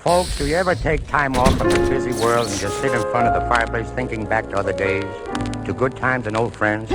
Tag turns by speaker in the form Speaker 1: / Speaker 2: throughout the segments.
Speaker 1: Folks, do you ever take time off from the busy world and just sit in front of the fireplace thinking back to other days, to good times and old friends?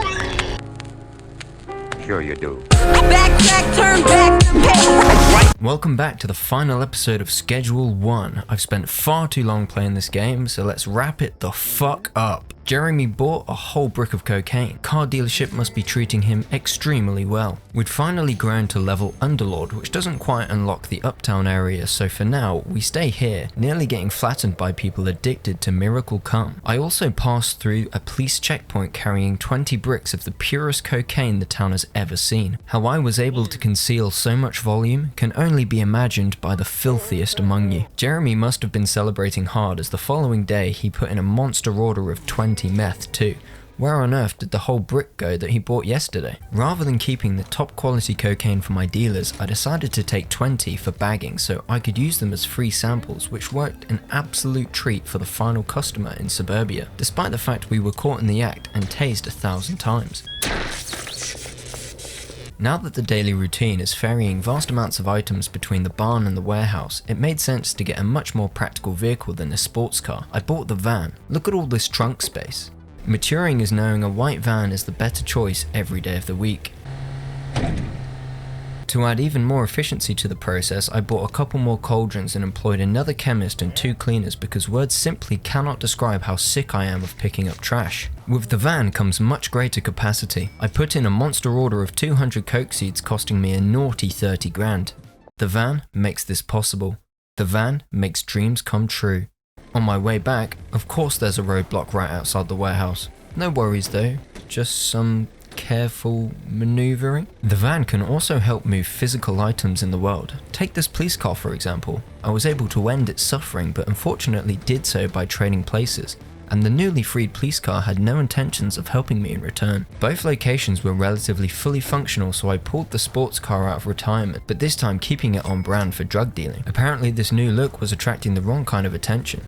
Speaker 1: Sure you do.
Speaker 2: Backtrack, turn back,
Speaker 3: Welcome back to the final episode of Schedule 1. I've spent far too long playing this game, so let's wrap it the fuck up. Jeremy bought a whole brick of cocaine. Car dealership must be treating him extremely well. We'd finally grown to level Underlord, which doesn't quite unlock the uptown area, so for now, we stay here, nearly getting flattened by people addicted to Miracle Cum. I also passed through a police checkpoint carrying 20 bricks of the purest cocaine the town has ever seen. How I was able to conceal so much volume can only be imagined by the filthiest among you. Jeremy must have been celebrating hard as the following day he put in a monster order of 20 meth too. Where on earth did the whole brick go that he bought yesterday? Rather than keeping the top quality cocaine for my dealers, I decided to take 20 for bagging so I could use them as free samples, which worked an absolute treat for the final customer in suburbia, despite the fact we were caught in the act and tased 1,000 times. Now that the daily routine is ferrying vast amounts of items between the barn and the warehouse, it made sense to get a much more practical vehicle than a sports car. I bought the van. Look at all this trunk space. Maturing is knowing a white van is the better choice every day of the week. To add even more efficiency to the process, I bought a couple more cauldrons and employed another chemist and 2 cleaners because words simply cannot describe how sick I am of picking up trash. With the van comes much greater capacity. I put in a monster order of 200 coke seeds costing me a naughty 30 grand. The van makes this possible. The van makes dreams come true. On my way back, of course there's a roadblock right outside the warehouse. No worries though, just some careful maneuvering. The van can also help move physical items in the world. Take this police car for example. I was able to end its suffering but unfortunately did so by trading places, and the newly freed police car had no intentions of helping me in return. Both locations were relatively fully functional, so I pulled the sports car out of retirement, but this time keeping it on brand for drug dealing. Apparently this new look was attracting the wrong kind of attention.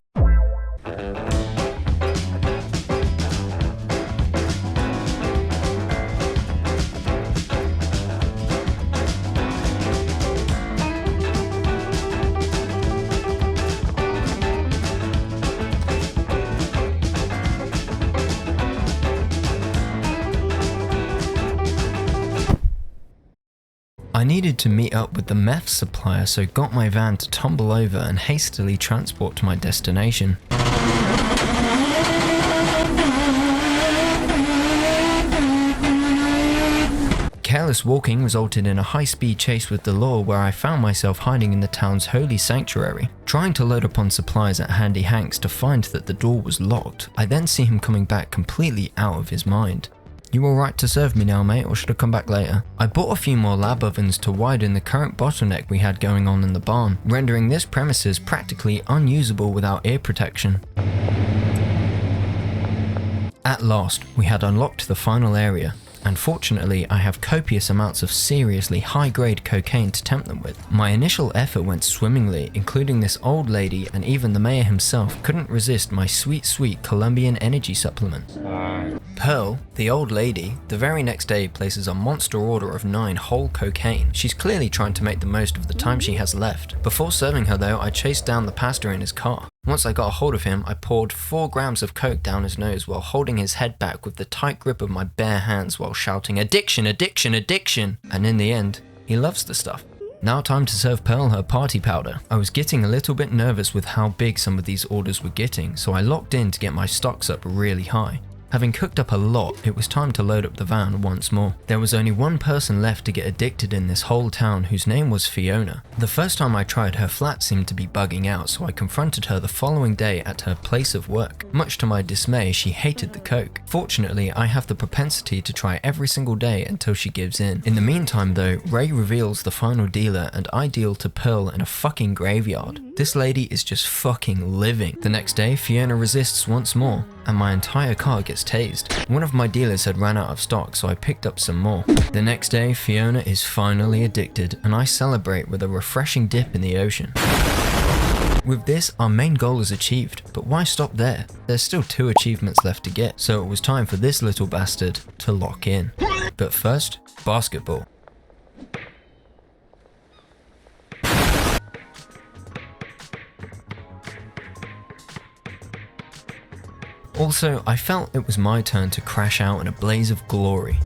Speaker 3: I needed to meet up with the meth supplier, so got my van to tumble over and hastily transport to my destination. Careless walking resulted in a high-speed chase with the law where I found myself hiding in the town's holy sanctuary. Trying to load up on supplies at Handy Hank's to find that the door was locked, I then see him coming back completely out of his mind. "You alright to serve me now, mate, or should I come back later?" I bought a few more lab ovens to widen the current bottleneck we had going on in the barn, rendering this premises practically unusable without ear protection. At last, we had unlocked the final area. And fortunately, I have copious amounts of seriously high-grade cocaine to tempt them with. My initial effort went swimmingly, including this old lady, and even the mayor himself couldn't resist my sweet Colombian energy supplement. Pearl, the old lady, the very next day places a monster order of 9 whole cocaine. She's clearly trying to make the most of the time she has left. Before serving her though, I chased down the pastor in his car. Once I got a hold of him, I poured 4 grams of coke down his nose while holding his head back with the tight grip of my bare hands while shouting, "Addiction, addiction, addiction!" And in the end, he loves the stuff. Now time to serve Pearl her party powder. I was getting a little bit nervous with how big some of these orders were getting, so I locked in to get my stocks up really high. Having cooked up a lot, it was time to load up the van once more. There was only one person left to get addicted in this whole town, whose name was Fiona. The first time I tried, her flat seemed to be bugging out, so I confronted her the following day at her place of work. Much to my dismay, she hated the coke. Fortunately, I have the propensity to try every single day until she gives in. In the meantime though, Ray reveals the final dealer and I deal to Pearl in a fucking graveyard. This lady is just fucking living. The next day, Fiona resists once more, and my entire car gets tased. One of my dealers had ran out of stock, so I picked up some more. The next day, Fiona is finally addicted, and I celebrate with a refreshing dip in the ocean. With this, our main goal is achieved, but why stop there? There's still 2 achievements left to get, so it was time for this little bastard to lock in. But first, basketball. Also, I felt it was my turn to crash out in a blaze of glory.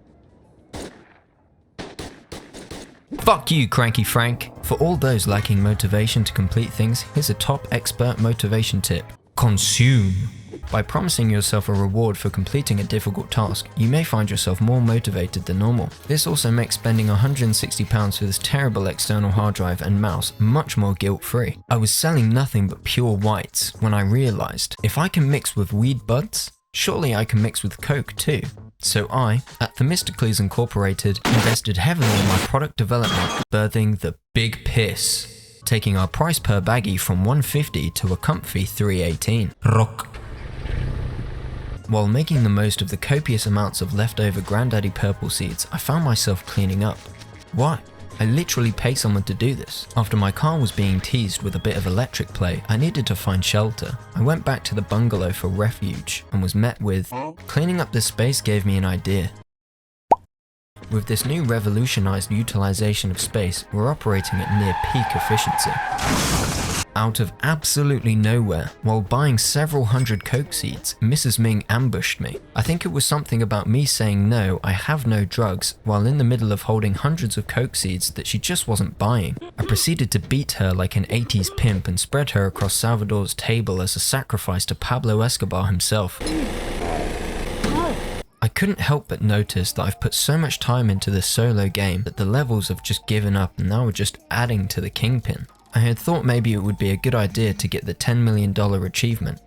Speaker 3: Fuck you, Cranky Frank! For all those lacking motivation to complete things, here's a top expert motivation tip. Consume! By promising yourself a reward for completing a difficult task, you may find yourself more motivated than normal. This also makes spending £160 for this terrible external hard drive and mouse much more guilt-free. I was selling nothing but pure whites when I realised, if I can mix with weed buds, surely I can mix with coke too. So I, at Themistokles Incorporated, invested heavily in my product development, birthing the Big Piss, taking our price per baggie from $150 to a comfy $318. Rock. While making the most of the copious amounts of leftover Granddaddy Purple seeds, I found myself cleaning up. Why? I literally paid someone to do this. After my car was being teased with a bit of electric play, I needed to find shelter. I went back to the bungalow for refuge and was met with, cleaning up this space gave me an idea. With this new revolutionized utilization of space, we're operating at near peak efficiency. Out of absolutely nowhere, while buying several hundred coke seeds, Mrs. Ming ambushed me. I think it was something about me saying no, I have no drugs, while in the middle of holding hundreds of coke seeds that she just wasn't buying. I proceeded to beat her like an 80s pimp and spread her across Salvador's table as a sacrifice to Pablo Escobar himself. I couldn't help but notice that I've put so much time into this solo game that the levels have just given up and now are just adding to the kingpin. I had thought maybe it would be a good idea to get the $10 million achievement.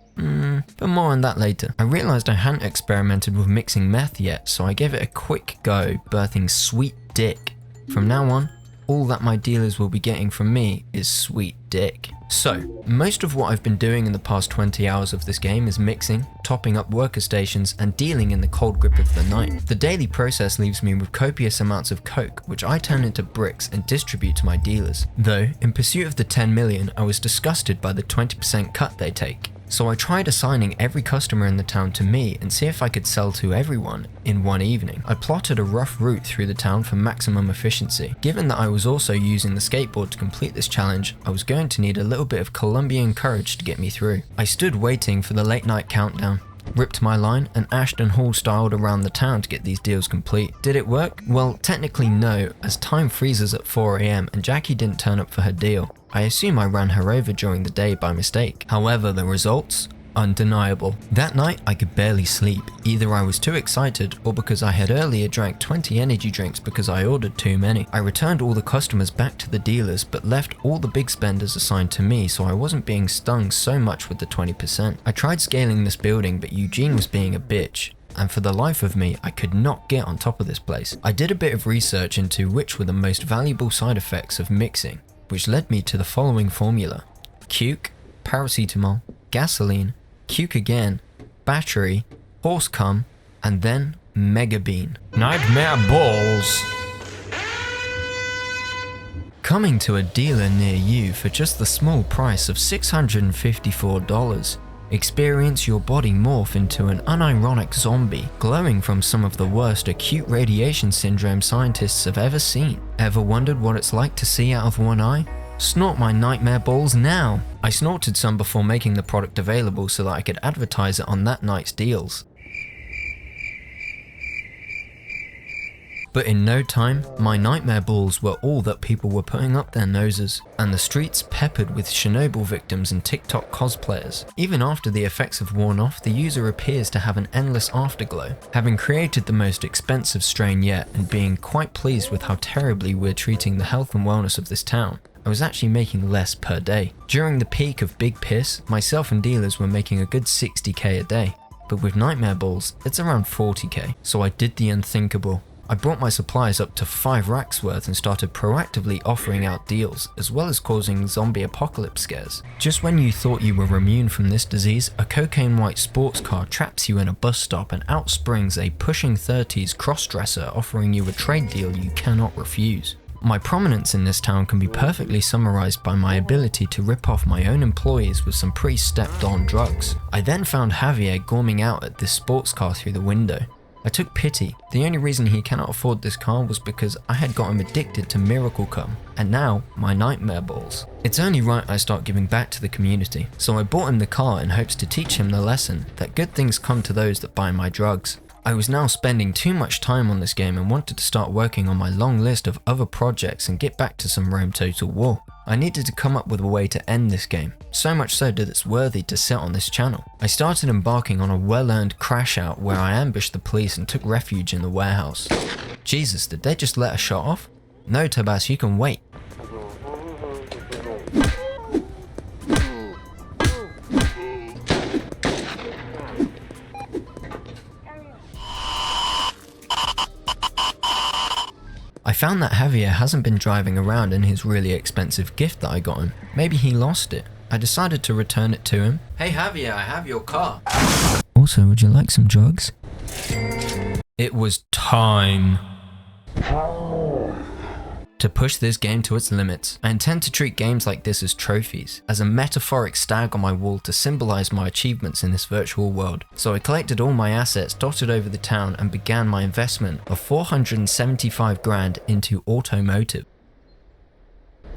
Speaker 3: But more on that later. I realised I hadn't experimented with mixing meth yet, so I gave it a quick go, birthing sweet dick. From now on, all that my dealers will be getting from me is sweet dick. So, most of what I've been doing in the past 20 hours of this game is mixing, topping up worker stations, and dealing in the cold grip of the night. The daily process leaves me with copious amounts of coke, which I turn into bricks and distribute to my dealers. Though, in pursuit of the 10 million, I was disgusted by the 20% cut they take. So I tried assigning every customer in the town to me and see if I could sell to everyone in one evening. I plotted a rough route through the town for maximum efficiency. Given that I was also using the skateboard to complete this challenge, I was going to need a little bit of Colombian courage to get me through. I stood waiting for the late night countdown, ripped my line, and Ashton Hall styled around the town to get these deals complete. Did it work? Well, technically no, as time freezes at 4 AM and Jackie didn't turn up for her deal. I assume I ran her over during the day by mistake. However, the results? Undeniable. That night, I could barely sleep. Either I was too excited or because I had earlier drank 20 energy drinks because I ordered too many. I returned all the customers back to the dealers but left all the big spenders assigned to me so I wasn't being stung so much with the 20%. I tried scaling this building but Eugene was being a bitch. And for the life of me, I could not get on top of this place. I did a bit of research into which were the most valuable side effects of mixing, which led me to the following formula: Cuke, paracetamol, gasoline, Cuke again, battery, horse cum, and then mega bean. Nightmare balls! Coming to a dealer near you for just the small price of $654. Experience your body morph into an unironic zombie, glowing from some of the worst acute radiation syndrome scientists have ever seen. Ever wondered what it's like to see out of one eye? Snort my nightmare balls now! I snorted some before making the product available so that I could advertise it on that night's deals. But in no time, my nightmare balls were all that people were putting up their noses, and the streets peppered with Chernobyl victims and TikTok cosplayers. Even after the effects have worn off, the user appears to have an endless afterglow. Having created the most expensive strain yet and being quite pleased with how terribly we're treating the health and wellness of this town, I was actually making less per day. During the peak of Big Piss, myself and dealers were making a good 60k a day, but with nightmare balls, it's around 40k. So I did the unthinkable. I brought my supplies up to 5 racks worth and started proactively offering out deals, as well as causing zombie apocalypse scares. Just when you thought you were immune from this disease, a cocaine white sports car traps you in a bus stop and out springs a pushing 30s cross-dresser offering you a trade deal you cannot refuse. My prominence in this town can be perfectly summarized by my ability to rip off my own employees with some pre-stepped on drugs. I then found Javier gorming out at this sports car through the window. I took pity. The only reason he cannot afford this car was because I had got him addicted to Miracle Cum, and now my nightmare balls. It's only right I start giving back to the community, so I bought him the car in hopes to teach him the lesson that good things come to those that buy my drugs. I was now spending too much time on this game and wanted to start working on my long list of other projects and get back to some Rome Total War. I needed to come up with a way to end this game, so much so that it's worthy to sit on this channel. I started embarking on a well-earned crash out where I ambushed the police and took refuge in the warehouse. Jesus, did they just let a shot off? No, Tabas, you can wait. I found that Javier hasn't been driving around in his really expensive gift that I got him. Maybe he lost it. I decided to return it to him. Hey Javier, I have your car. Also, would you like some drugs? It was time to push this game to its limits. I intend to treat games like this as trophies, as a metaphoric stag on my wall to symbolize my achievements in this virtual world. So I collected all my assets dotted over the town and began my investment of 475 grand into automotive.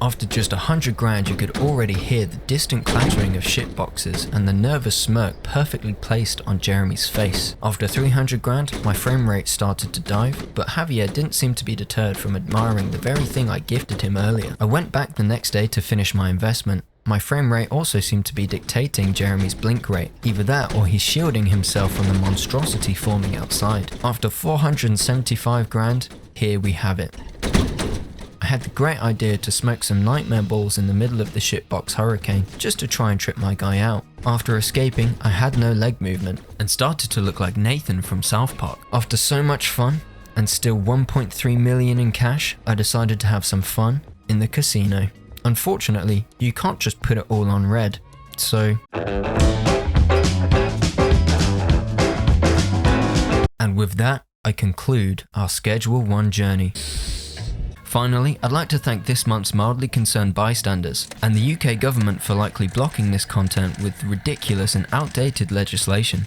Speaker 3: After just 100 grand, you could already hear the distant clattering of shitboxes and the nervous smirk perfectly placed on Jeremy's face. After 300 grand, my frame rate started to dive, but Javier didn't seem to be deterred from admiring the very thing I gifted him earlier. I went back the next day to finish my investment. My frame rate also seemed to be dictating Jeremy's blink rate. Either that or he's shielding himself from the monstrosity forming outside. After 475 grand, here we have it. I had the great idea to smoke some nightmare balls in the middle of the shitbox hurricane just to try and trip my guy out. After escaping, I had no leg movement and started to look like Nathan from South Park. After so much fun and still 1.3 million in cash, I decided to have some fun in the casino. Unfortunately, you can't just put it all on red, so... And with that, I conclude our Schedule 1 journey. Finally, I'd like to thank this month's mildly concerned bystanders, and the UK government for likely blocking this content with ridiculous and outdated legislation.